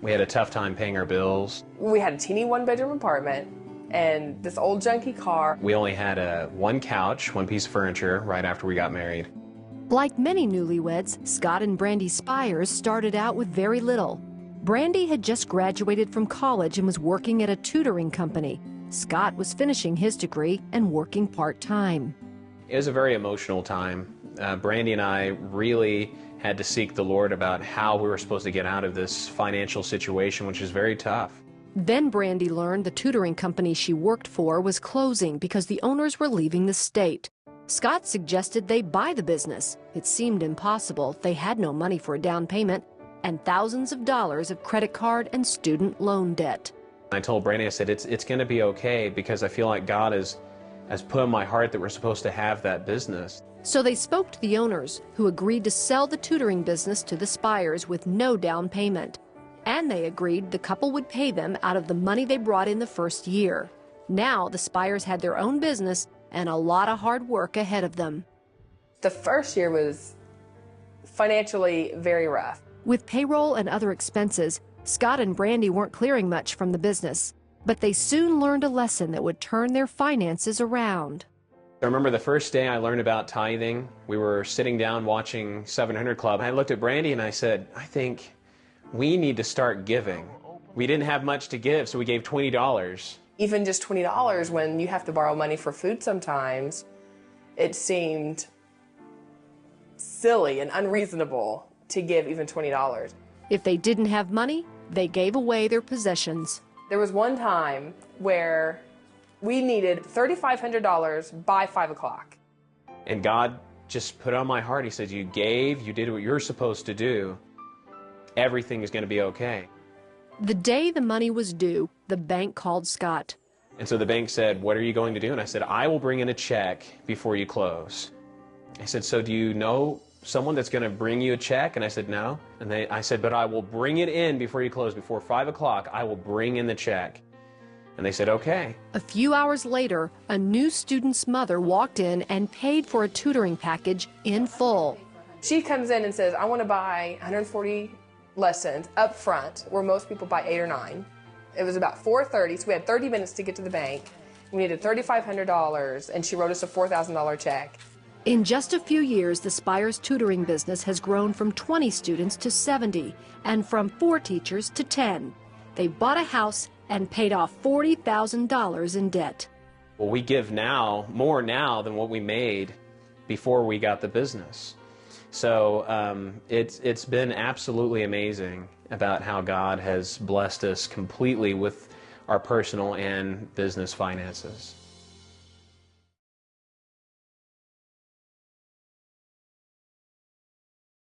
We had a tough time paying our bills. We had a teeny one-bedroom apartment and this old junky car. We only had one couch, one piece of furniture right after we got married. Like many newlyweds, Scott and Brandy Spires started out with very little. Brandy had just graduated from college and was working at a tutoring company. Scott was finishing his degree and working part-time. It was a very emotional time. Brandy and I really had to seek the Lord about how we were supposed to get out of this financial situation, which is very tough. Then Brandy learned the tutoring company she worked for was closing because the owners were leaving the state. Scott suggested they buy the business. It seemed impossible. They had no money for a down payment and thousands of dollars of credit card and student loan debt. I told Brandy, I said, it's going to be okay because I feel like God has put in my heart that we're supposed to have that business. So they spoke to the owners, who agreed to sell the tutoring business to the Spires with no down payment. And they agreed the couple would pay them out of the money they brought in the first year. Now the Spires had their own business and a lot of hard work ahead of them. The first year was financially very rough. With payroll and other expenses, Scott and Brandy weren't clearing much from the business, but they soon learned a lesson that would turn their finances around. I remember the first day I learned about tithing. We were sitting down watching 700 Club. I looked at Brandy and I said, I think we need to start giving. We didn't have much to give, so we gave $20. Even just $20 when you have to borrow money for food sometimes, it seemed silly and unreasonable to give even $20. If they didn't have money, they gave away their possessions. There was one time where we needed $3,500 by 5 o'clock. And God just put on my heart, He said, you gave, you did what you're supposed to do. Everything is going to be okay. The day the money was due, the bank called Scott. And so the bank said, what are you going to do? And I said, I will bring in a check before you close. I said, so do you know someone that's going to bring you a check? And I said, no. And I said, but I will bring it in before you close. Before 5 o'clock, I will bring in the check. And they said, okay. A few hours later, a new student's mother walked in and paid for a tutoring package in full. She comes in and says, I want to buy 140 lessons up front, where most people buy 8 or 9. It was about 4:30, so we had 30 minutes to get to the bank. We needed $3,500, and she wrote us a $4,000 check. In just a few years, the Spires tutoring business has grown from 20 students to 70, and from 4 teachers to 10. They bought a house and paid off $40,000 in debt. Well, we give now, more now than what we made before we got the business. So it's been absolutely amazing about how God has blessed us completely with our personal and business finances.